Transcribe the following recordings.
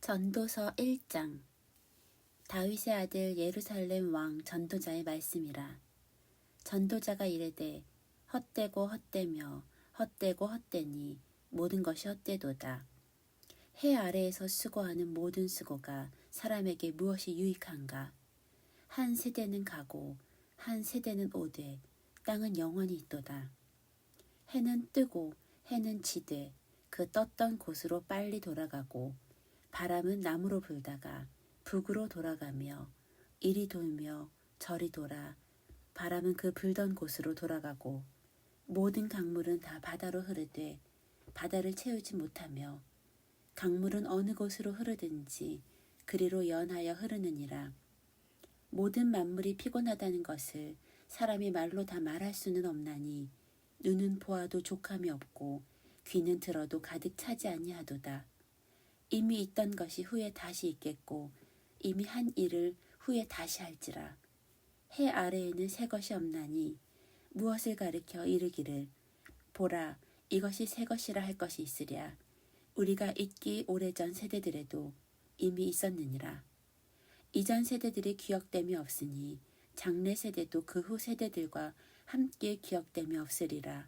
전도서 1장. 다윗의 아들 예루살렘 왕 전도자의 말씀이라. 전도자가 이르되 헛되고 헛되며 헛되고 헛되니 모든 것이 헛되도다. 해 아래에서 수고하는 모든 수고가 사람에게 무엇이 유익한가? 한 세대는 가고 한 세대는 오되 땅은 영원히 있도다. 해는 뜨고 해는 지되 그 떴던 곳으로 빨리 돌아가고 바람은 남으로 불다가 북으로 돌아가며 이리 돌며 저리 돌아 바람은 그 불던 곳으로 돌아가고 모든 강물은 다 바다로 흐르되 바다를 채우지 못하며 강물은 어느 곳으로 흐르든지 그리로 연하여 흐르느니라. 모든 만물이 피곤하다는 것을 사람이 말로 다 말할 수는 없나니 눈은 보아도 족함이 없고 귀는 들어도 가득 차지 아니하도다. 이미 있던 것이 후에 다시 있겠고 이미 한 일을 후에 다시 할지라. 해 아래에는 새 것이 없나니 무엇을 가리켜 이르기를 보라 이것이 새 것이라 할 것이 있으랴. 우리가 있기 오래전 세대들에도 이미 있었느니라. 이전 세대들이 기억됨이 없으니 장래 세대도 그 후 세대들과 함께 기억됨이 없으리라.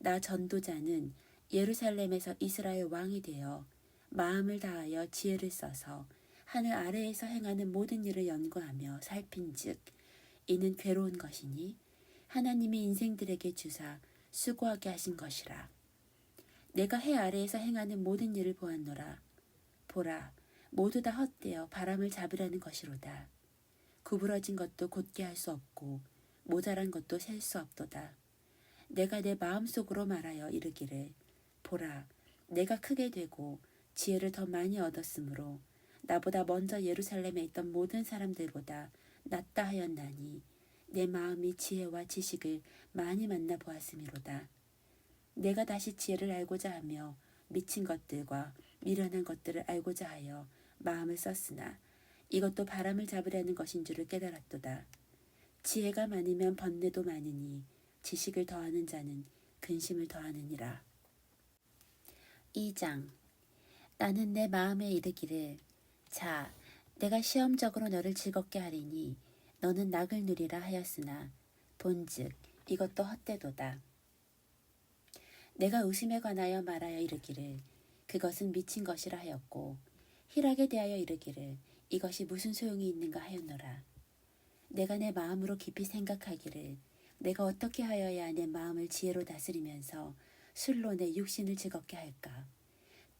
나 전도자는 예루살렘에서 이스라엘 왕이 되어 마음을 다하여 지혜를 써서 하늘 아래에서 행하는 모든 일을 연구하며 살핀즉 이는 괴로운 것이니 하나님이 인생들에게 주사 수고하게 하신 것이라. 내가 해 아래에서 행하는 모든 일을 보았노라. 보라 모두 다 헛되어 바람을 잡으라는 것이로다. 구부러진 것도 곧게 할 수 없고 모자란 것도 셀 수 없도다. 내가 내 마음속으로 말하여 이르기를 보라 내가 크게 되고 지혜를 더 많이 얻었으므로 나보다 먼저 예루살렘에 있던 모든 사람들보다 낫다 하였나니 내 마음이 지혜와 지식을 많이 만나 보았음이로다. 내가 다시 지혜를 알고자 하며 미친 것들과 미련한 것들을 알고자 하여 마음을 썼으나 이것도 바람을 잡으려는 것인 줄을 깨달았도다. 지혜가 많으면 번뇌도 많으니 지식을 더하는 자는 근심을 더하느니라. 2장. 나는 내 마음에 이르기를 자 내가 시험적으로 너를 즐겁게 하리니 너는 낙을 누리라 하였으나 본즉 이것도 헛되도다. 내가 웃음에 관하여 말하여 이르기를 그것은 미친 것이라 하였고 희락에 대하여 이르기를 이것이 무슨 소용이 있는가 하였노라. 내가 내 마음으로 깊이 생각하기를 내가 어떻게 하여야 내 마음을 지혜로 다스리면서 술로 내 육신을 즐겁게 할까.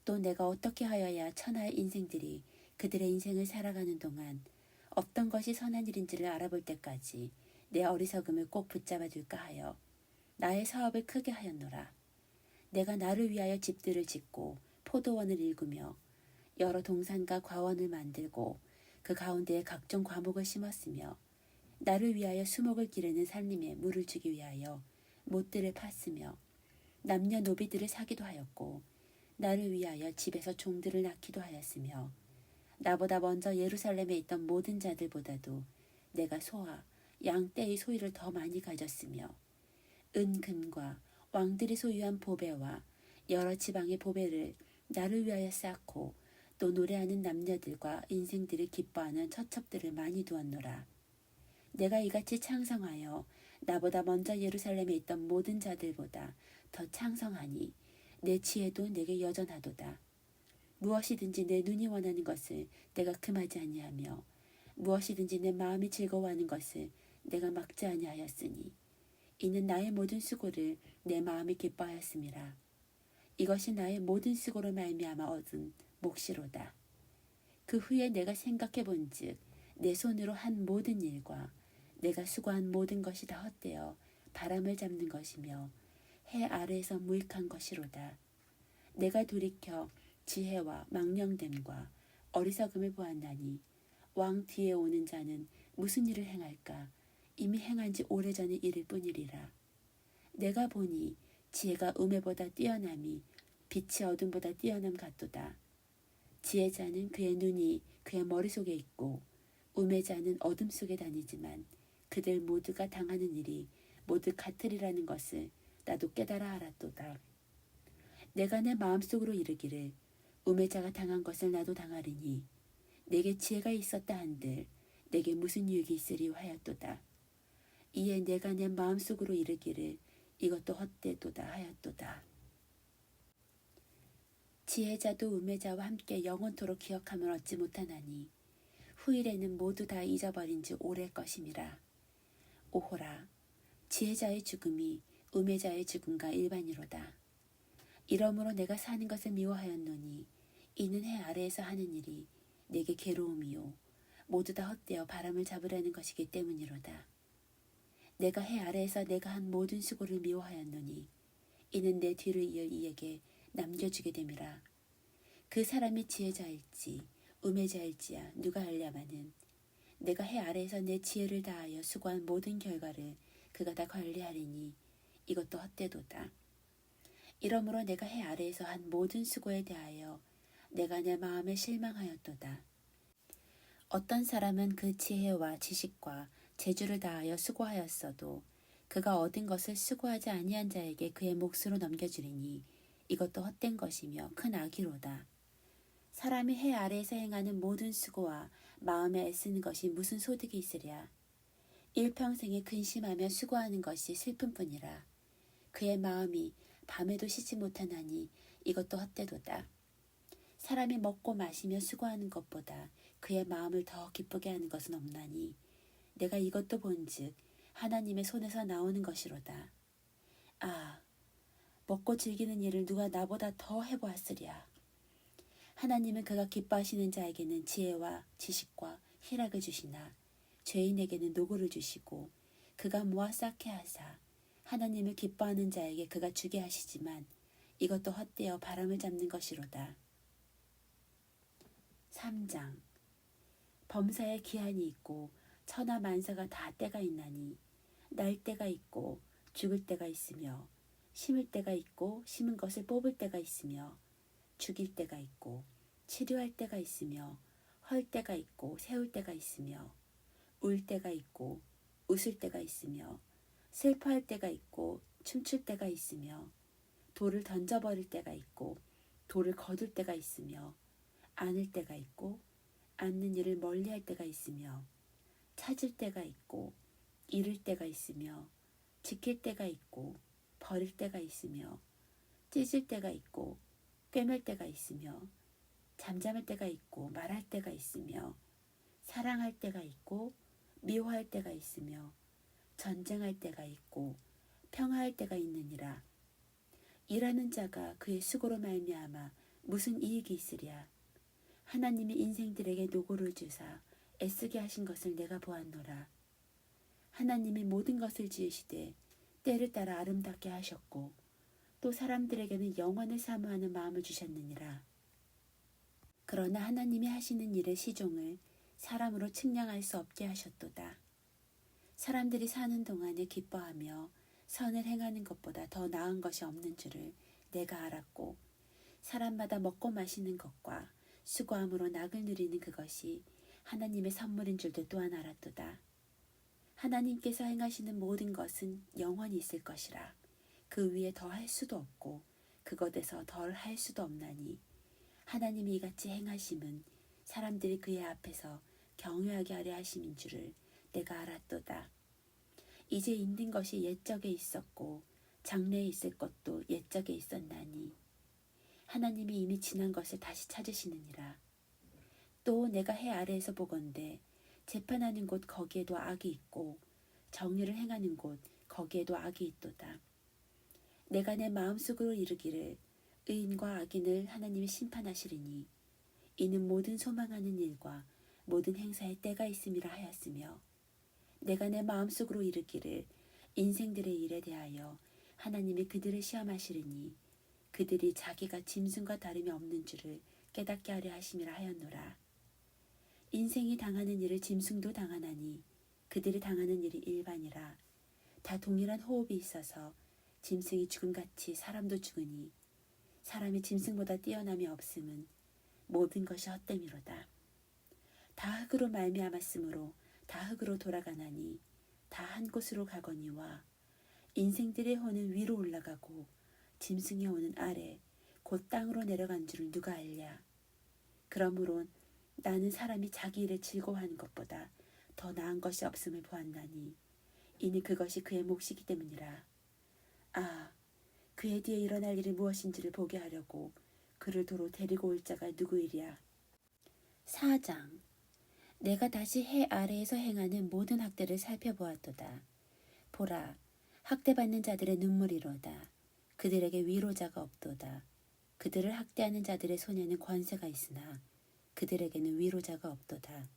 또 내가 어떻게 하여야 천하의 인생들이 그들의 인생을 살아가는 동안 어떤 것이 선한 일인지를 알아볼 때까지 내 어리석음을 꼭 붙잡아 둘까 하여 나의 사업을 크게 하였노라. 내가 나를 위하여 집들을 짓고 포도원을 일구며 여러 동산과 과원을 만들고 그 가운데에 각종 과목을 심었으며 나를 위하여 수목을 기르는 산림에 물을 주기 위하여 못들을 팠으며 남녀노비들을 사기도 하였고 나를 위하여 집에서 종들을 낳기도 하였으며 나보다 먼저 예루살렘에 있던 모든 자들보다도 내가 소와 양 떼의 소유를 더 많이 가졌으며 은금과 왕들이 소유한 보배와 여러 지방의 보배를 나를 위하여 쌓고 또 노래하는 남녀들과 인생들을 기뻐하는 처첩들을 많이 두었노라. 내가 이같이 창성하여 나보다 먼저 예루살렘에 있던 모든 자들보다 더 창성하니 내 지혜도 내게 여전하도다. 무엇이든지 내 눈이 원하는 것을 내가 금하지 아니하며 무엇이든지 내 마음이 즐거워하는 것을 내가 막지 아니하였으니 이는 나의 모든 수고를 내 마음이 기뻐하였음이라. 이것이 나의 모든 수고로 말미암아 얻은 몫이로다. 그 후에 내가 생각해 본즉 내 손으로 한 모든 일과 내가 수고한 모든 것이 다 헛되어 바람을 잡는 것이며 해 아래에서 무익한 것이로다. 내가 돌이켜 지혜와 망령됨과 어리석음을 보았나니 왕 뒤에 오는 자는 무슨 일을 행할까? 이미 행한 지 오래전의 일일 뿐이리라. 내가 보니 지혜가 우매보다 뛰어남이 빛이 어둠보다 뛰어남 같도다. 지혜자는 그의 눈이 그의 머릿속에 있고 우매자는 어둠 속에 다니지만 그들 모두가 당하는 일이 모두 같으리라는 것을 나도 깨달아 알았도다. 내가 내 마음속으로 이르기를 우매자가 당한 것을 나도 당하리니 내게 지혜가 있었다 한들 내게 무슨 유익이 있으리 하였도다. 이에 내가 내 마음속으로 이르기를 이것도 헛되도다 하였도다. 지혜자도 우매자와 함께 영원토록 기억함을 얻지 못하나니 후일에는 모두 다 잊어버린 지 오래 것임이라. 오호라, 지혜자의 죽음이 우매자의 죽음과 일반이로다. 이러므로 내가 사는 것을 미워하였노니 이는 해 아래에서 하는 일이 내게 괴로움이요 모두 다 헛되어 바람을 잡으려는 것이기 때문이로다. 내가 해 아래에서 내가 한 모든 수고를 미워하였노니 이는 내 뒤를 이어 이에게 남겨주게 됨이라. 그 사람이 지혜자일지 우매자일지야 누가 알랴마는 내가 해 아래에서 내 지혜를 다하여 수고한 모든 결과를 그가 다 관리하리니 이것도 헛되도다. 이러므로 내가 해 아래에서 한 모든 수고에 대하여 내가 내 마음에 실망하였도다. 어떤 사람은 그 지혜와 지식과 재주를 다하여 수고하였어도 그가 얻은 것을 수고하지 아니한 자에게 그의 몫으로 넘겨주리니 이것도 헛된 것이며 큰 악이로다. 사람이 해 아래에서 행하는 모든 수고와 마음에 애쓰는 것이 무슨 소득이 있으랴. 일평생에 근심하며 수고하는 것이 슬픔뿐이라. 그의 마음이 밤에도 쉬지 못하나니 이것도 헛되도다. 사람이 먹고 마시며 수고하는 것보다 그의 마음을 더 기쁘게 하는 것은 없나니 내가 이것도 본즉 하나님의 손에서 나오는 것이로다. 아, 먹고 즐기는 일을 누가 나보다 더 해보았으랴. 하나님은 그가 기뻐하시는 자에게는 지혜와 지식과 희락을 주시나 죄인에게는 노고를 주시고 그가 모아 쌓게 하사 하나님을 기뻐하는 자에게 그가 주게 하시지만 이것도 헛되어 바람을 잡는 것이로다. 3장. 범사에 기한이 있고 천하 만사가 다 때가 있나니 날 때가 있고 죽을 때가 있으며 심을 때가 있고 심은 것을 뽑을 때가 있으며 죽일 때가 있고 치료할 때가 있으며 헐 때가 있고 세울 때가 있으며 울 때가 있고 웃을 때가 있으며 슬퍼할 때가 있고 춤출 때가 있으며 돌을 던져버릴 때가 있고 돌을 거둘 때가 있으며 안을 때가 있고 앉는 일을 멀리할 때가 있으며 찾을 때가 있고 잃을 때가 있으며 지킬 때가 있고 버릴 때가 있으며 찢을 때가 있고 꿰맬 때가 있으며 잠잠할 때가 있고 말할 때가 있으며 사랑할 때가 있고 미워할 때가 있으며 전쟁할 때가 있고 평화할 때가 있느니라. 일하는 자가 그의 수고로 말미암아 무슨 이익이 있으랴. 하나님이 인생들에게 노고를 주사 애쓰게 하신 것을 내가 보았노라. 하나님이 모든 것을 지으시되 때를 따라 아름답게 하셨고 또 사람들에게는 영원을 사모하는 마음을 주셨느니라. 그러나 하나님이 하시는 일의 시종을 사람으로 측량할 수 없게 하셨도다. 사람들이 사는 동안에 기뻐하며 선을 행하는 것보다 더 나은 것이 없는 줄을 내가 알았고 사람마다 먹고 마시는 것과 수고함으로 낙을 누리는 그것이 하나님의 선물인 줄도 또한 알았도다. 하나님께서 행하시는 모든 것은 영원히 있을 것이라. 그 위에 더 할 수도 없고 그것에서 덜 할 수도 없나니 하나님이 이같이 행하심은 사람들이 그의 앞에서 경외하게 하려 하심인 줄을 내가 알았도다. 이제 있는 것이 옛적에 있었고 장래에 있을 것도 옛적에 있었나니 하나님이 이미 지난 것을 다시 찾으시느니라. 또 내가 해 아래에서 보건대 재판하는 곳 거기에도 악이 있고 정의를 행하는 곳 거기에도 악이 있도다. 내가 내 마음속으로 이르기를 의인과 악인을 하나님이 심판하시리니 이는 모든 소망하는 일과 모든 행사에 때가 있음이라 하였으며 내가 내 마음속으로 이르기를 인생들의 일에 대하여 하나님이 그들을 시험하시리니 그들이 자기가 짐승과 다름이 없는 줄을 깨닫게 하려 하심이라 하였노라. 인생이 당하는 일을 짐승도 당하나니 그들이 당하는 일이 일반이라. 다 동일한 호흡이 있어서 짐승이 죽음같이 사람도 죽으니 사람이 짐승보다 뛰어남이 없음은 모든 것이 헛됨이로다. 다 흙으로 말미암았으므로 다 흙으로 돌아가나니 다 한 곳으로 가거니와 인생들의 혼은 위로 올라가고 짐승의 혼은 아래 곧 땅으로 내려간 줄을 누가 알랴. 그러므론 나는 사람이 자기 일에 즐거워하는 것보다 더 나은 것이 없음을 보았나니 이는 그것이 그의 몫이기 때문이라. 아, 그의 뒤에 일어날 일이 무엇인지를 보게 하려고 그를 도로 데리고 올 자가 누구이랴. 4장. 내가 다시 해 아래에서 행하는 모든 학대를 살펴보았도다. 보라, 학대받는 자들의 눈물이로다. 그들에게 위로자가 없도다. 그들을 학대하는 자들의 손에는 권세가 있으나 그들에게는 위로자가 없도다.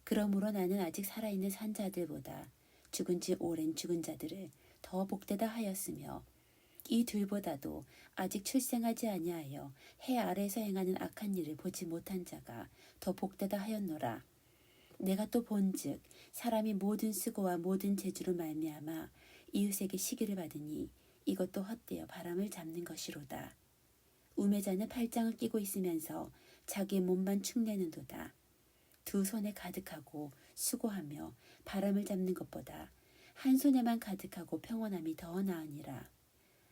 그러므로 나는 아직 살아있는 산자들보다 죽은 지 오랜 죽은 자들을 더 복되다 하였으며 이 둘보다도 아직 출생하지 아니하여 해 아래에서 행하는 악한 일을 보지 못한 자가 더 복되다 하였노라. 내가 또 본즉 사람이 모든 수고와 모든 재주로 말미암아 이웃에게 시기를 받으니 이것도 헛되어 바람을 잡는 것이로다. 우매자는 팔짱을 끼고 있으면서 자기의 몸만 축내는도다. 두 손에 가득하고 수고하며 바람을 잡는 것보다 한 손에만 가득하고 평온함이 더 나으니라.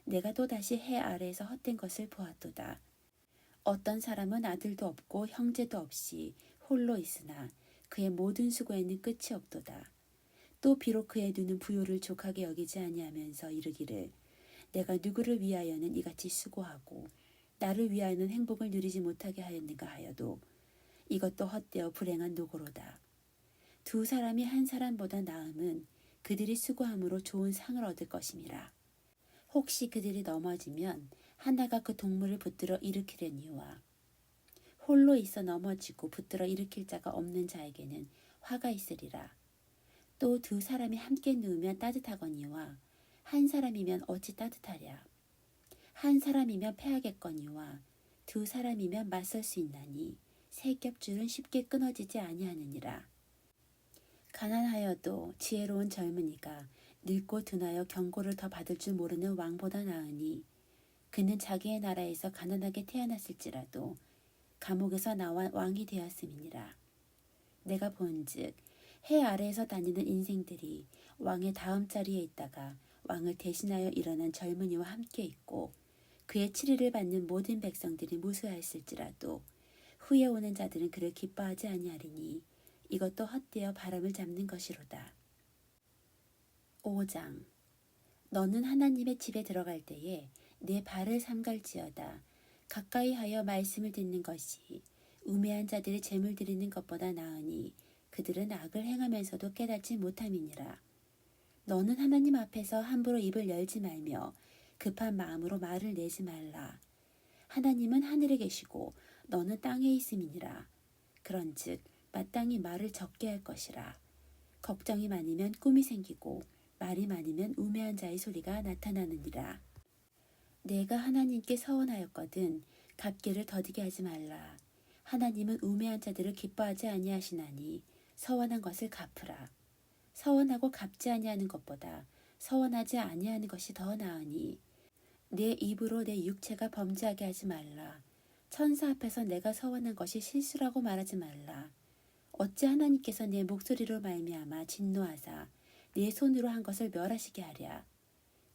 내가 또다시 해 아래에서 헛된 것을 보았도다. 어떤 사람은 아들도 없고 형제도 없이 홀로 있으나 그의 모든 수고에는 끝이 없도다. 또 비록 그의 눈은 부요를 족하게 여기지 아니하면서 이르기를 내가 누구를 위하여는 이같이 수고하고 나를 위하여는 행복을 누리지 못하게 하였는가 하여도 이것도 헛되어 불행한 노고로다. 두 사람이 한 사람보다 나음은 그들이 수고함으로 좋은 상을 얻을 것임이라. 혹시 그들이 넘어지면 하나가 그 동물을 붙들어 일으키려니와 홀로 있어 넘어지고 붙들어 일으킬 자가 없는 자에게는 화가 있으리라. 또 두 사람이 함께 누우면 따뜻하거니와 한 사람이면 어찌 따뜻하랴. 한 사람이면 패하겠거니와 두 사람이면 맞설 수 있나니 세 겹줄은 쉽게 끊어지지 아니하느니라. 가난하여도 지혜로운 젊은이가 늙고 둔하여 경고를 더 받을 줄 모르는 왕보다 나으니 그는 자기의 나라에서 가난하게 태어났을지라도 감옥에서 나와 왕이 되었음이니라. 내가 본즉 해 아래에서 다니는 인생들이 왕의 다음 자리에 있다가 왕을 대신하여 일어난 젊은이와 함께 있고 그의 치리를 받는 모든 백성들이 무수하였을지라도 후에 오는 자들은 그를 기뻐하지 아니하리니 이것도 헛되어 바람을 잡는 것이로다. 5장. 너는 하나님의 집에 들어갈 때에 내 발을 삼갈지어다. 가까이 하여 말씀을 듣는 것이 우매한 자들의 재물 드리는 것보다 나으니 그들은 악을 행하면서도 깨닫지 못함이니라. 너는 하나님 앞에서 함부로 입을 열지 말며 급한 마음으로 말을 내지 말라. 하나님은 하늘에 계시고 너는 땅에 있음이니라. 그런즉 마땅히 말을 적게 할 것이라. 걱정이 많으면 꿈이 생기고 말이 많으면 우매한 자의 소리가 나타나느니라. 내가 하나님께 서원하였거든 갚기를 더디게 하지 말라. 하나님은 우매한 자들을 기뻐하지 아니하시나니 서원한 것을 갚으라. 서원하고 갚지 아니하는 것보다 서원하지 아니하는 것이 더 나으니 내 입으로 내 육체가 범죄하게 하지 말라. 천사 앞에서 내가 서원한 것이 실수라고 말하지 말라. 어찌 하나님께서 내 목소리로 말미암아 진노하사 내 손으로 한 것을 멸하시게 하랴.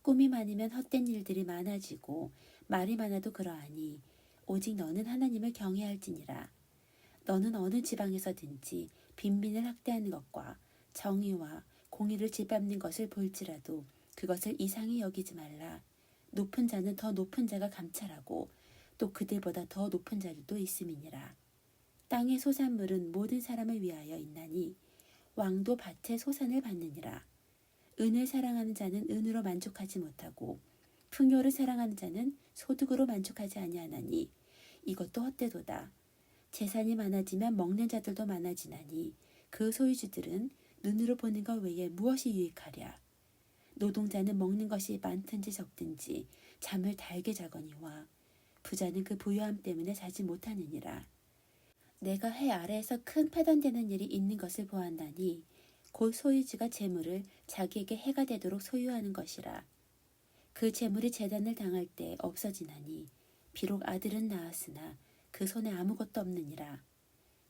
꿈이 많으면 헛된 일들이 많아지고 말이 많아도 그러하니 오직 너는 하나님을 경외할지니라. 너는 어느 지방에서든지 빈민을 학대하는 것과 정의와 공의를 짓밟는 것을 볼지라도 그것을 이상히 여기지 말라. 높은 자는 더 높은 자가 감찰하고 또 그들보다 더 높은 자들도 있음이니라. 땅의 소산물은 모든 사람을 위하여 있나니 왕도 밭의 소산을 받느니라. 은을 사랑하는 자는 은으로 만족하지 못하고 풍요를 사랑하는 자는 소득으로 만족하지 아니하나니 이것도 헛되도다. 재산이 많아지면 먹는 자들도 많아지나니 그 소유주들은 눈으로 보는 것 외에 무엇이 유익하랴. 노동자는 먹는 것이 많든지 적든지 잠을 달게 자거니와 부자는 그 부유함 때문에 자지 못하느니라. 내가 해 아래에서 큰 패단되는 일이 있는 것을 보았나니 곧 소유주가 재물을 자기에게 해가 되도록 소유하는 것이라. 그 재물이 재단을 당할 때 없어지나니 비록 아들은 낳았으나 그 손에 아무것도 없느니라.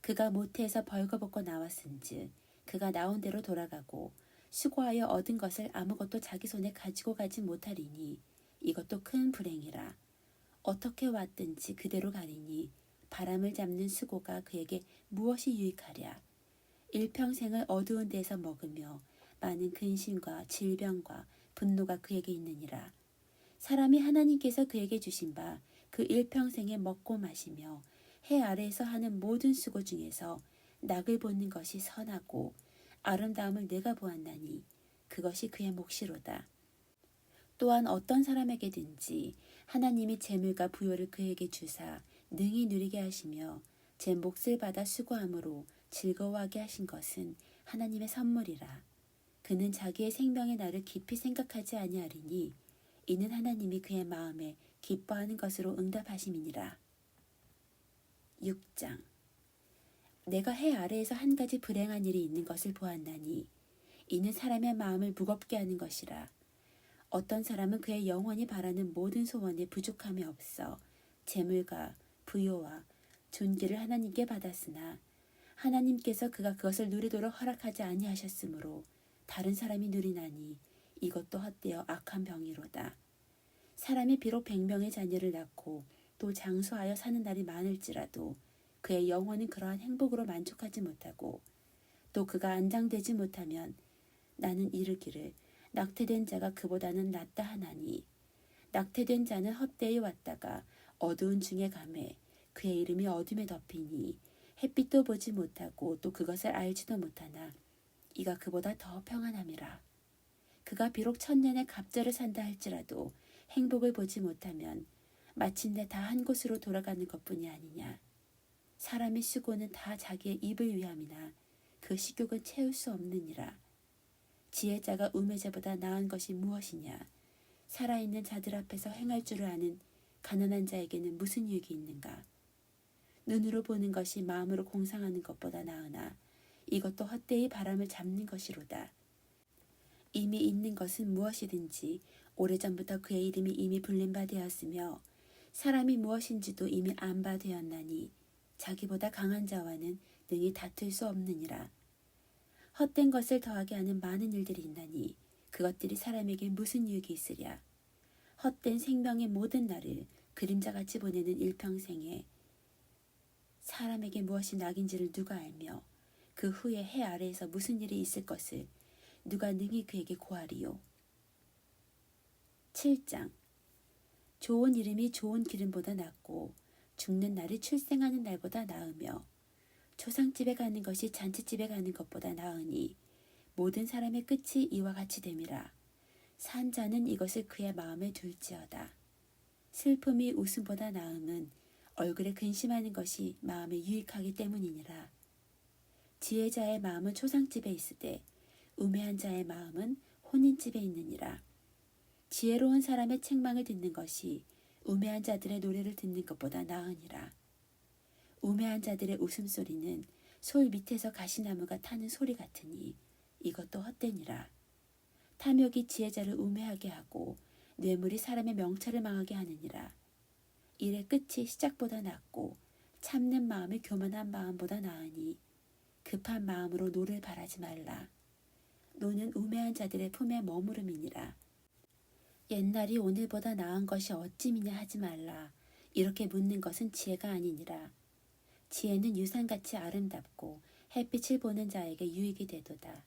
그가 모태에서 벌거벗고 나왔은즉 그가 나온 대로 돌아가고 수고하여 얻은 것을 아무것도 자기 손에 가지고 가지 못하리니 이것도 큰 불행이라. 어떻게 왔든지 그대로 가리니 바람을 잡는 수고가 그에게 무엇이 유익하랴. 일평생을 어두운 데서 먹으며 많은 근심과 질병과 분노가 그에게 있느니라. 사람이 하나님께서 그에게 주신 바 그 일평생에 먹고 마시며 해 아래에서 하는 모든 수고 중에서 낙을 보는 것이 선하고 아름다움을 내가 보았나니 그것이 그의 몫이로다. 또한 어떤 사람에게든지 하나님이 재물과 부요를 그에게 주사 능히 누리게 하시며 제 몫을 받아 수고함으로 즐거워하게 하신 것은 하나님의 선물이라. 그는 자기의 생명의 날을 깊이 생각하지 아니하리니 이는 하나님이 그의 마음에 기뻐하는 것으로 응답하심이니라. 6장. 내가 해 아래에서 한 가지 불행한 일이 있는 것을 보았나니 이는 사람의 마음을 무겁게 하는 것이라. 어떤 사람은 그의 영원히 바라는 모든 소원에 부족함이 없어 재물과 부요와 존귀를 하나님께 받았으나 하나님께서 그가 그것을 누리도록 허락하지 아니하셨으므로 다른 사람이 누리나니 이것도 헛되어 악한 병이로다. 사람이 비록 100명의 자녀를 낳고 또 장수하여 사는 날이 많을지라도 그의 영혼은 그러한 행복으로 만족하지 못하고 또 그가 안장되지 못하면 나는 이르기를 낙태된 자가 그보다는 낫다 하나니 낙태된 자는 헛되이 왔다가 어두운 중에 가매 그의 이름이 어둠에 덮이니 햇빛도 보지 못하고 또 그것을 알지도 못하나 이가 그보다 더 평안함이라. 그가 비록 1000년의 갑절을 산다 할지라도 행복을 보지 못하면 마침내 다 한 곳으로 돌아가는 것뿐이 아니냐. 사람의 수고는 다 자기의 입을 위함이나 그 식욕은 채울 수 없느니라. 지혜자가 우매자보다 나은 것이 무엇이냐. 살아있는 자들 앞에서 행할 줄을 아는 가난한 자에게는 무슨 유익이 있는가. 눈으로 보는 것이 마음으로 공상하는 것보다 나으나 이것도 헛되이 바람을 잡는 것이로다. 이미 있는 것은 무엇이든지 오래전부터 그의 이름이 이미 불린 바 되었으며 사람이 무엇인지도 이미 안 바 되었나니 자기보다 강한 자와는 능히 다툴 수 없느니라. 헛된 것을 더하게 하는 많은 일들이 있나니 그것들이 사람에게 무슨 유익이 있으랴. 헛된 생명의 모든 날을 그림자같이 보내는 일평생에 사람에게 무엇이 낙인지를 누가 알며 그 후에 해 아래에서 무슨 일이 있을 것을 누가 능히 그에게 고하리요. 7장. 좋은 이름이 좋은 기름보다 낫고 죽는 날이 출생하는 날보다 나으며 초상집에 가는 것이 잔치집에 가는 것보다 나으니 모든 사람의 끝이 이와 같이 됨이라. 산 자는 이것을 그의 마음에 둘지어다. 슬픔이 웃음보다 나음은 얼굴에 근심하는 것이 마음에 유익하기 때문이니라. 지혜자의 마음은 초상집에 있으되 우매한 자의 마음은 혼인집에 있느니라. 지혜로운 사람의 책망을 듣는 것이 우매한 자들의 노래를 듣는 것보다 나으니라. 우매한 자들의 웃음소리는 솔 밑에서 가시나무가 타는 소리 같으니 이것도 헛되니라. 탐욕이 지혜자를 우매하게 하고 뇌물이 사람의 명철을 망하게 하느니라. 일의 끝이 시작보다 낫고 참는 마음이 교만한 마음보다 나으니 급한 마음으로 노를 바라지 말라. 노는 우매한 자들의 품에 머무름이니라. 옛날이 오늘보다 나은 것이 어찌미냐 하지 말라. 이렇게 묻는 것은 지혜가 아니니라. 지혜는 유산같이 아름답고 햇빛을 보는 자에게 유익이 되도다.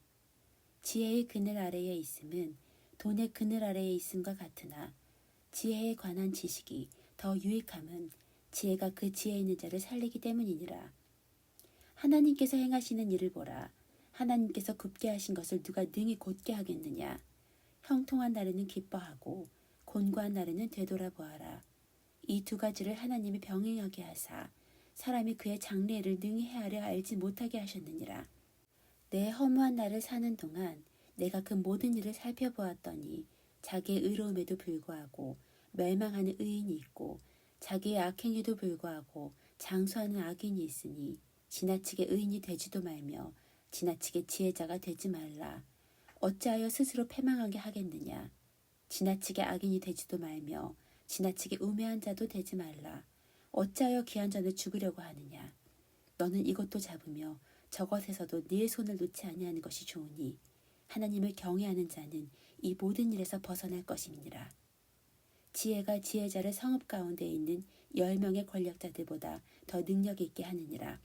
지혜의 그늘 아래에 있음은 돈의 그늘 아래에 있음과 같으나 지혜에 관한 지식이 더 유익함은 지혜가 그 지혜 있는 자를 살리기 때문이니라. 하나님께서 행하시는 일을 보라. 하나님께서 굽게 하신 것을 누가 능히 곧게 하겠느냐. 형통한 날에는 기뻐하고 곤고한 날에는 되돌아보아라. 이 두 가지를 하나님이 병행하게 하사 사람이 그의 장래를 능히 헤아려 알지 못하게 하셨느니라. 내 허무한 날을 사는 동안 내가 그 모든 일을 살펴보았더니 자기의 의로움에도 불구하고 멸망하는 의인이 있고 자기의 악행에도 불구하고 장수하는 악인이 있으니 지나치게 의인이 되지도 말며 지나치게 지혜자가 되지 말라. 어찌하여 스스로 패망하게 하겠느냐. 지나치게 악인이 되지도 말며 지나치게 우매한 자도 되지 말라. 어찌하여 귀한 전을 죽으려고 하느냐. 너는 이것도 잡으며 저것에서도 네 손을 놓지 아니하는 것이 좋으니 하나님을 경외하는 자는 이 모든 일에서 벗어날 것이니라. 지혜가 지혜자를 성읍 가운데 있는 10명의 권력자들보다 더 능력 있게 하느니라.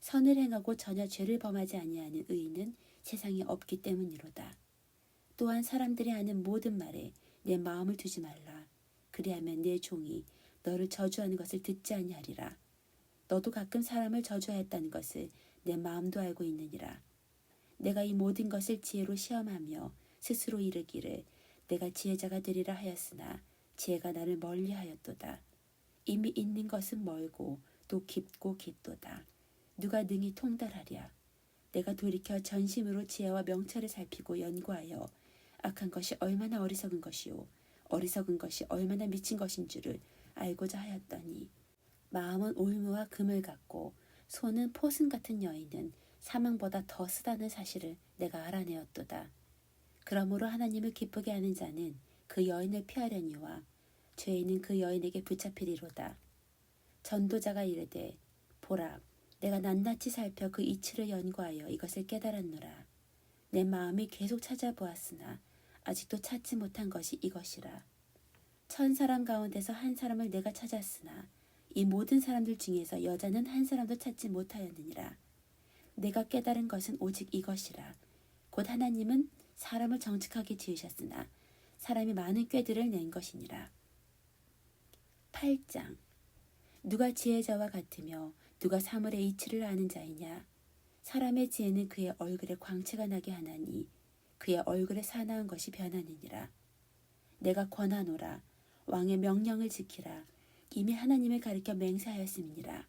선을 행하고 전혀 죄를 범하지 아니하는 의인은 세상에 없기 때문이로다. 또한 사람들이 하는 모든 말에 내 마음을 두지 말라. 그리하면 내 종이 너를 저주하는 것을 듣지 아니하리라. 너도 가끔 사람을 저주하였다는 것을 내 마음도 알고 있느니라. 내가 이 모든 것을 지혜로 시험하며 스스로 이르기를 내가 지혜자가 되리라 하였으나 지혜가 나를 멀리하였도다. 이미 있는 것은 멀고 또 깊고 깊도다. 누가 능히 통달하랴. 내가 돌이켜 전심으로 지혜와 명철을 살피고 연구하여 악한 것이 얼마나 어리석은 것이요 어리석은 것이 얼마나 미친 것인 줄을 알고자 하였더니 마음은 올무와 금을 갖고 손은 포승 같은 여인은 사망보다 더 쓰다는 사실을 내가 알아내었도다. 그러므로 하나님을 기쁘게 하는 자는 그 여인을 피하려니와 죄인은 그 여인에게 붙잡히리로다. 전도자가 이르되 보라 내가 낱낱이 살펴 그 이치를 연구하여 이것을 깨달았노라. 내 마음이 계속 찾아보았으나 아직도 찾지 못한 것이 이것이라. 1000사람 가운데서 한 사람을 내가 찾았으나 이 모든 사람들 중에서 여자는 한 사람도 찾지 못하였느니라. 내가 깨달은 것은 오직 이것이라. 곧 하나님은 사람을 정직하게 지으셨으나 사람이 많은 꾀들을 낸 것이니라. 8장. 누가 지혜자와 같으며 누가 사물의 이치를 아는 자이냐. 사람의 지혜는 그의 얼굴에 광채가 나게 하나니 그의 얼굴에 사나운 것이 변하느니라. 내가 권하노라. 왕의 명령을 지키라. 이미 하나님을 가리켜 맹세하였음이니라.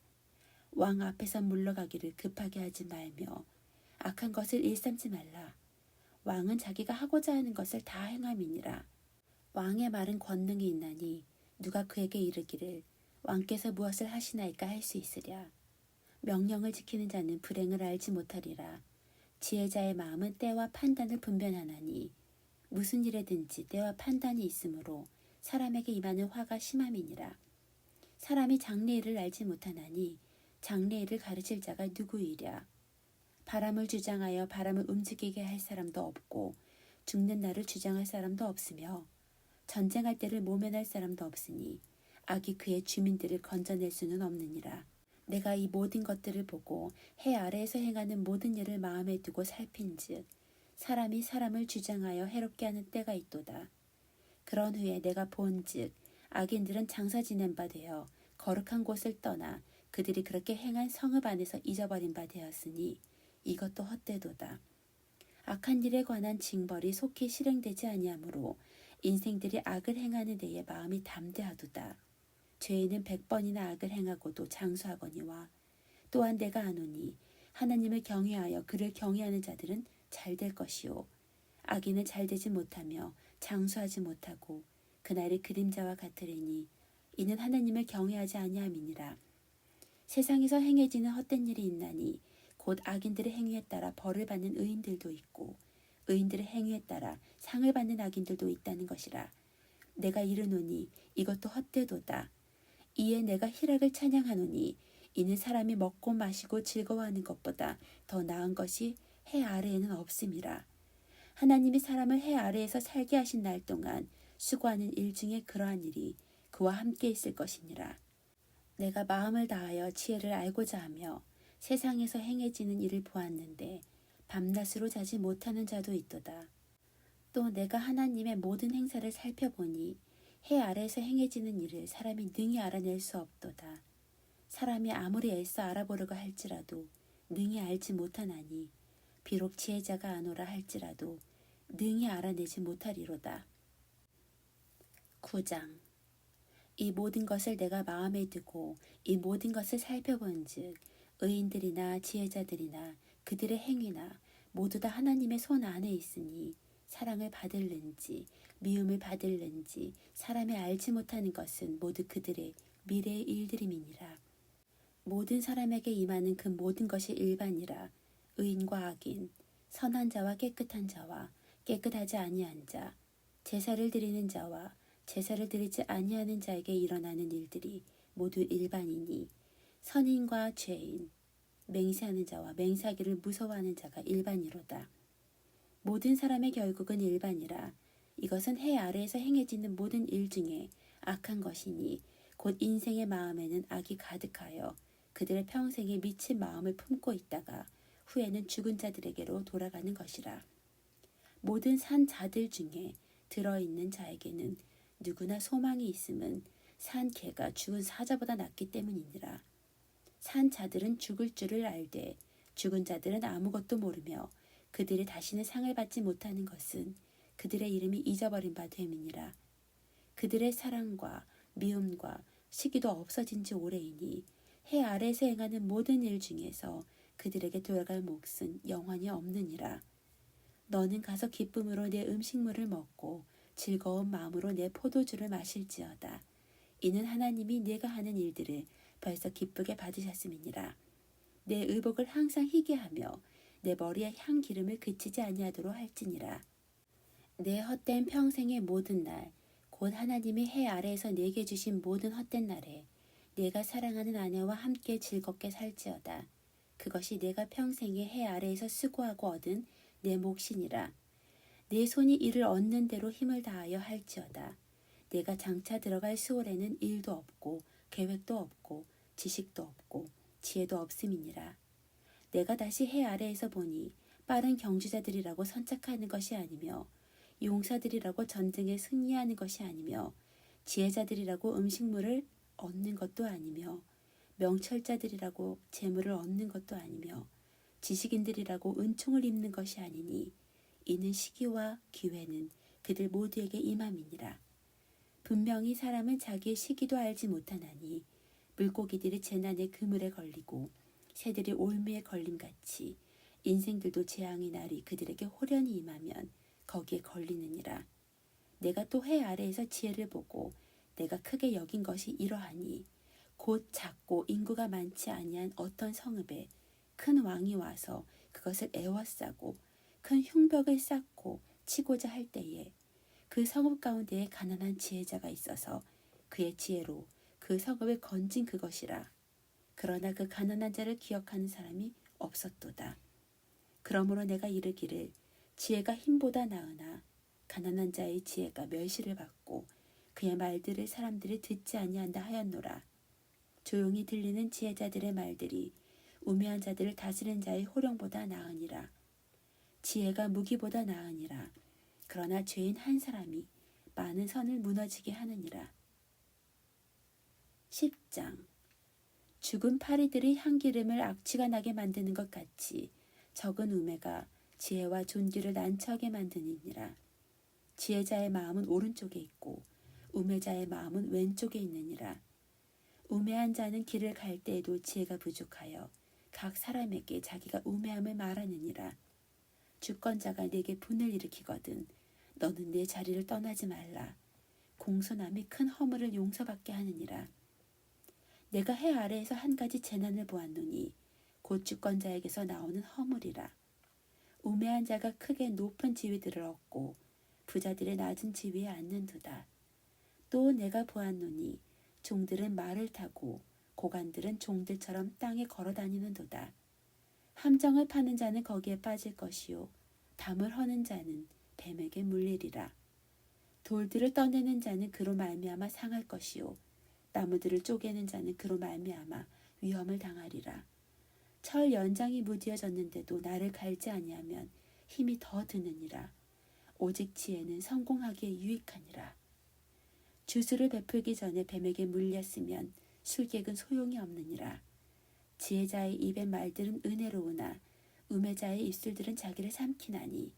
왕 앞에서 물러가기를 급하게 하지 말며 악한 것을 일삼지 말라. 왕은 자기가 하고자 하는 것을 다 행함이니라. 왕의 말은 권능이 있나니 누가 그에게 이르기를 왕께서 무엇을 하시나이까 할 수 있으랴. 명령을 지키는 자는 불행을 알지 못하리라. 지혜자의 마음은 때와 판단을 분별하나니 무슨 일에든지 때와 판단이 있으므로 사람에게 임하는 화가 심함이니라. 사람이 장래일을 알지 못하나니 장래일을 가르칠 자가 누구이랴. 바람을 주장하여 바람을 움직이게 할 사람도 없고 죽는 날을 주장할 사람도 없으며 전쟁할 때를 모면할 사람도 없으니 악이 그의 주민들을 건져낼 수는 없느니라. 내가 이 모든 것들을 보고 해 아래에서 행하는 모든 일을 마음에 두고 살핀즉 사람이 사람을 주장하여 해롭게 하는 때가 있도다. 그런 후에 내가 본즉 악인들은 장사 지낸 바 되어 거룩한 곳을 떠나 그들이 그렇게 행한 성읍 안에서 잊어버린 바 되었으니 이것도 헛되도다. 악한 일에 관한 징벌이 속히 실행되지 아니하므로 인생들이 악을 행하는 데에 마음이 담대하도다. 죄인은 100번이나 악을 행하고도 장수하거니와 또한 내가 아노니 하나님을 경외하여 그를 경외하는 자들은 잘 될 것이요 악인은 잘 되지 못하며 장수하지 못하고 그날의 그림자와 같으리니 이는 하나님을 경외하지 아니함이니라. 세상에서 행해지는 헛된 일이 있나니 곧 악인들의 행위에 따라 벌을 받는 의인들도 있고 의인들의 행위에 따라 상을 받는 악인들도 있다는 것이라. 내가 이르노니 이것도 헛되도다. 이에 내가 희락을 찬양하노니 이는 사람이 먹고 마시고 즐거워하는 것보다 더 나은 것이 해 아래에는 없음이라. 하나님이 사람을 해 아래에서 살게 하신 날 동안 수고하는 일 중에 그러한 일이 그와 함께 있을 것이니라. 내가 마음을 다하여 지혜를 알고자 하며 세상에서 행해지는 일을 보았는데 밤낮으로 자지 못하는 자도 있도다. 또 내가 하나님의 모든 행사를 살펴보니 해 아래에서 행해지는 일을 사람이 능히 알아낼 수 없도다. 사람이 아무리 애써 알아보려고 할지라도 능히 알지 못하나니 비록 지혜자가 아노라 할지라도 능히 알아내지 못하리로다. 9장. 이 모든 것을 내가 마음에 두고 이 모든 것을 살펴본즉 의인들이나 지혜자들이나 그들의 행위나 모두 다 하나님의 손 안에 있으니 사랑을 받을는지 미움을 받을는지 사람이 알지 못하는 것은 모두 그들의 미래의 일들임이니라. 모든 사람에게 임하는 그 모든 것이 일반이라. 의인과 악인, 선한 자와 깨끗한 자와 깨끗하지 아니한 자, 제사를 드리는 자와 제사를 드리지 아니하는 자에게 일어나는 일들이 모두 일반이니 선인과 죄인, 맹세하는 자와 맹세하기를 무서워하는 자가 일반이로다. 모든 사람의 결국은 일반이라. 이것은 해 아래에서 행해지는 모든 일 중에 악한 것이니 곧 인생의 마음에는 악이 가득하여 그들의 평생에 미친 마음을 품고 있다가 후에는 죽은 자들에게로 돌아가는 것이라. 모든 산 자들 중에 들어있는 자에게는 누구나 소망이 있음은 산 개가 죽은 사자보다 낫기 때문이니라. 산 자들은 죽을 줄을 알되 죽은 자들은 아무것도 모르며 그들이 다시는 상을 받지 못하는 것은 그들의 이름이 잊어버린 바 됨이니라. 그들의 사랑과 미움과 시기도 없어진 지 오래이니 해 아래에서 행하는 모든 일 중에서 그들에게 돌아갈 몫은 영원히 없느니라. 너는 가서 기쁨으로 내 음식물을 먹고 즐거운 마음으로 내 포도주를 마실지어다. 이는 하나님이 네가 하는 일들을 벌써 기쁘게 받으셨음이니라. 내 의복을 항상 희게 하며 내 머리에 향기름을 그치지 아니하도록 할지니라. 내 헛된 평생의 모든 날, 곧 하나님이 해 아래에서 내게 주신 모든 헛된 날에 내가 사랑하는 아내와 함께 즐겁게 살지어다. 그것이 내가 평생에 해 아래에서 수고하고 얻은 내 몫이니라. 내 손이 이를 얻는 대로 힘을 다하여 할지어다. 내가 장차 들어갈 수월에는 일도 없고 계획도 없고 지식도 없고 지혜도 없음이니라. 내가 다시 해 아래에서 보니 빠른 경주자들이라고 선착하는 것이 아니며 용사들이라고 전쟁에 승리하는 것이 아니며 지혜자들이라고 음식물을 얻는 것도 아니며 명철자들이라고 재물을 얻는 것도 아니며 지식인들이라고 은총을 입는 것이 아니니 이는 시기와 기회는 그들 모두에게 임함이니라. 분명히 사람은 자기의 시기도 알지 못하나니 물고기들이 재난의 그물에 걸리고 새들이 올미에 걸림같이 인생들도 재앙의 날이 그들에게 호련히 임하면 거기에 걸리느니라. 내가 또 해 아래에서 지혜를 보고 내가 크게 여긴 것이 이러하니 곧 작고 인구가 많지 아니한 어떤 성읍에 큰 왕이 와서 그것을 에워싸고 큰 흉벽을 쌓고 치고자 할 때에 그 성읍 가운데에 가난한 지혜자가 있어서 그의 지혜로 그 성읍을 건진 그것이라. 그러나 그 가난한 자를 기억하는 사람이 없었도다. 그러므로 내가 이르기를 지혜가 힘보다 나으나 가난한 자의 지혜가 멸시를 받고 그의 말들을 사람들이 듣지 아니한다 하였노라. 조용히 들리는 지혜자들의 말들이 우매한 자들을 다스리는 자의 호령보다 나으니라. 지혜가 무기보다 나으니라. 그러나 죄인 한 사람이 많은 선을 무너지게 하느니라. 10장. 죽은 파리들이 향기름을 악취가 나게 만드는 것 같이 적은 우매가 지혜와 존귀를 난처하게 만드느니라. 지혜자의 마음은 오른쪽에 있고 우매자의 마음은 왼쪽에 있느니라. 우매한 자는 길을 갈 때에도 지혜가 부족하여 각 사람에게 자기가 우매함을 말하느니라. 주권자가 내게 분을 일으키거든 너는 내 자리를 떠나지 말라. 공손함이 큰 허물을 용서받게 하느니라. 내가 해 아래에서 한 가지 재난을 보았노니 곧 주권자에게서 나오는 허물이라. 우매한 자가 크게 높은 지위들을 얻고 부자들의 낮은 지위에 앉는도다. 또 내가 보았노니 종들은 말을 타고 고관들은 종들처럼 땅에 걸어다니는도다. 함정을 파는 자는 거기에 빠질 것이요 담을 허는 자는 뱀에게 물리리라. 돌들을 떠내는 자는 그로 말미암아 상할 것이요 나무들을 쪼개는 자는 그로 말미암아 위험을 당하리라. 철 연장이 무디어졌는데도 나를 갈지 아니하면 힘이 더 드느니라. 오직 지혜는 성공하기에 유익하니라. 주술을 베풀기 전에 뱀에게 물렸으면 술객은 소용이 없느니라. 지혜자의 입의 말들은 은혜로우나 우매자의 입술들은 자기를 삼키나니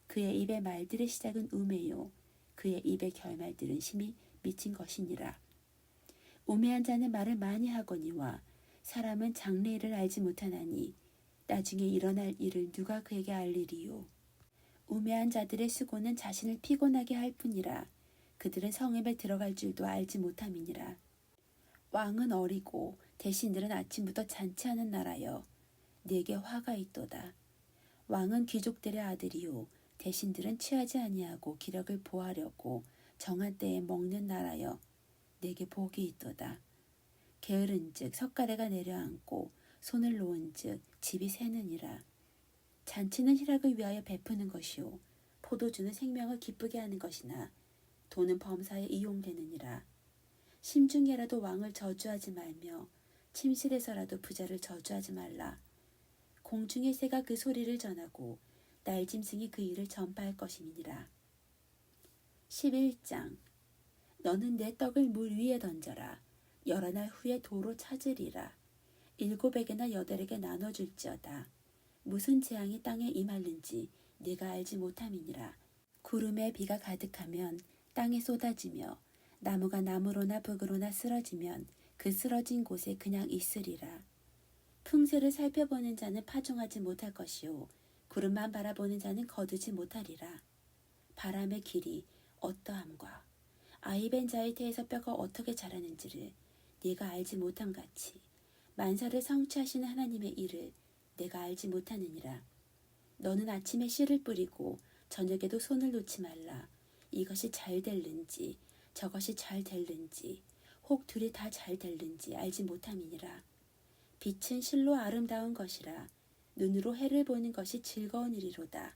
그의 입의 말들의 시작은 우매요 그의 입의 결말들은 심히 미친 것이니라. 우매한 자는 말을 많이 하거니와 사람은 장래일을 알지 못하나니 나중에 일어날 일을 누가 그에게 알리리요. 우매한 자들의 수고는 자신을 피곤하게 할 뿐이라. 그들은 성읍에 들어갈 줄도 알지 못함이니라. 왕은 어리고 대신들은 아침부터 잔치하는 나라여 네게 화가 있도다. 왕은 귀족들의 아들이요 대신들은 취하지 아니하고 기력을 보하려고 정한 때에 먹는 나라여 내게 복이 있도다. 게으른즉 석가래가 내려앉고 손을 놓은즉 집이 새느니라. 잔치는 희락을 위하여 베푸는 것이요 포도주는 생명을 기쁘게 하는 것이나 돈은 범사에 이용되느니라. 심중에라도 왕을 저주하지 말며 침실에서라도 부자를 저주하지 말라. 공중의 새가 그 소리를 전하고 날짐승이 그 일을 전파할 것임이니라. 11장. 너는 내 떡을 물 위에 던져라. 여러 날 후에 도로 찾으리라. 7에게나 8에게 나눠줄지어다. 무슨 재앙이 땅에 임하는지 네가 알지 못함이니라. 구름에 비가 가득하면 땅에 쏟아지며 나무가 나무로나 북으로나 쓰러지면 그 쓰러진 곳에 그냥 있으리라. 풍세를 살펴보는 자는 파종하지 못할 것이요 구름만 바라보는 자는 거두지 못하리라. 바람의 길이 어떠함과 아이벤 자의 태에서 뼈가 어떻게 자라는지를 네가 알지 못함같이 만사를 성취하시는 하나님의 일을 내가 알지 못하느니라. 너는 아침에 씨를 뿌리고 저녁에도 손을 놓지 말라. 이것이 잘 될는지 저것이 잘 될는지 혹 둘이 다 잘 될는지 알지 못함이니라. 빛은 실로 아름다운 것이라. 눈으로 해를 보는 것이 즐거운 일이로다.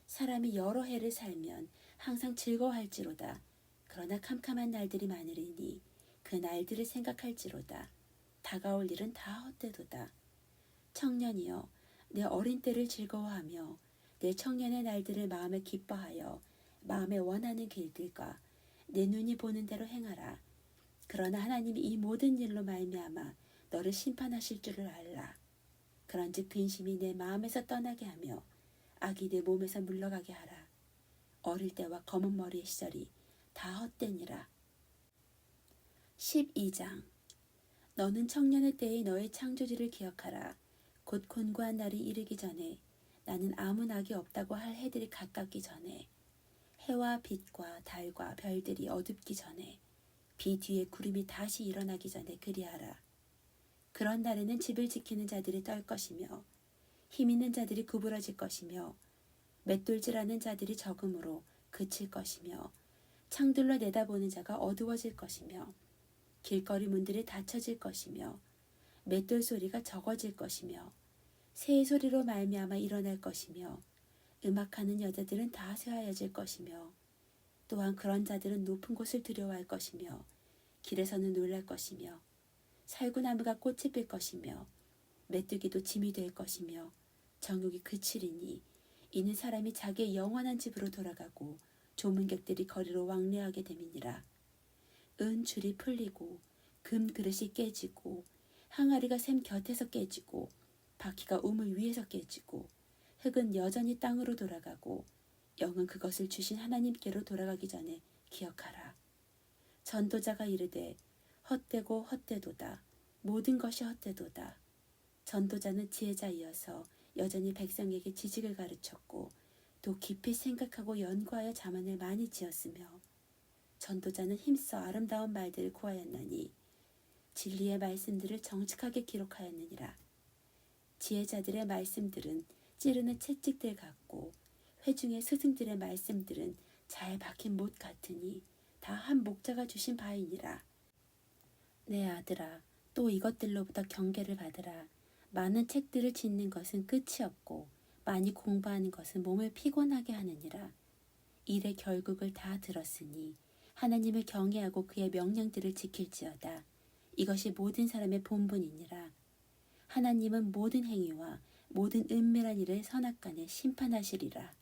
사람이 여러 해를 살면 항상 즐거워할지로다. 그러나 캄캄한 날들이 많으리니 그 날들을 생각할지로다. 다가올 일은 다 헛되도다. 청년이여, 내 어린 때를 즐거워하며 내 청년의 날들을 마음에 기뻐하여 마음에 원하는 길들과 내 눈이 보는 대로 행하라. 그러나 하나님이 이 모든 일로 말미암아 너를 심판하실 줄을 알라. 그런즉 근심이 내 마음에서 떠나게 하며 악이 내 몸에서 물러가게 하라. 어릴 때와 검은 머리의 시절이 다 헛되니라. 12장. 너는 청년의 때의 너의 창조주를 기억하라. 곧 곤고한 날이 이르기 전에 나는 아무 낙이 없다고 할 해들이 가깝기 전에 해와 빛과 달과 별들이 어둡기 전에 비 뒤에 구름이 다시 일어나기 전에 그리하라. 그런 날에는 집을 지키는 자들이 떨 것이며 힘 있는 자들이 구부러질 것이며 맷돌질하는 자들이 적음으로 그칠 것이며 창들로 내다보는 자가 어두워질 것이며 길거리 문들이 닫혀질 것이며 맷돌 소리가 적어질 것이며 새의 소리로 말미암아 일어날 것이며 음악하는 여자들은 다 쇠하여질 것이며 또한 그런 자들은 높은 곳을 두려워할 것이며 길에서는 놀랄 것이며 살구나무가 꽃이 필 것이며 메뚜기도 짐이 될 것이며 정욕이 그치리니 이는 사람이 자기의 영원한 집으로 돌아가고 조문객들이 거리로 왕래하게 됨이니라. 은 줄이 풀리고 금 그릇이 깨지고 항아리가 샘 곁에서 깨지고 바퀴가 우물 위에서 깨지고 흙은 여전히 땅으로 돌아가고 영은 그것을 주신 하나님께로 돌아가기 전에 기억하라. 전도자가 이르되 헛되고 헛되도다. 모든 것이 헛되도다. 전도자는 지혜자이어서 여전히 백성에게 지식을 가르쳤고 또 깊이 생각하고 연구하여 자문을 많이 지었으며 전도자는 힘써 아름다운 말들을 구하였나니 진리의 말씀들을 정직하게 기록하였느니라. 지혜자들의 말씀들은 찌르는 채찍들 같고 회중의 스승들의 말씀들은 잘 박힌 못 같으니 다 한 목자가 주신 바이니라. 내 아들아, 또 이것들로부터 경계를 받으라. 많은 책들을 짓는 것은 끝이 없고 많이 공부하는 것은 몸을 피곤하게 하느니라. 일의 결국을 다 들었으니 하나님을 경외하고 그의 명령들을 지킬지어다. 이것이 모든 사람의 본분이니라. 하나님은 모든 행위와 모든 은밀한 일을 선악간에 심판하시리라.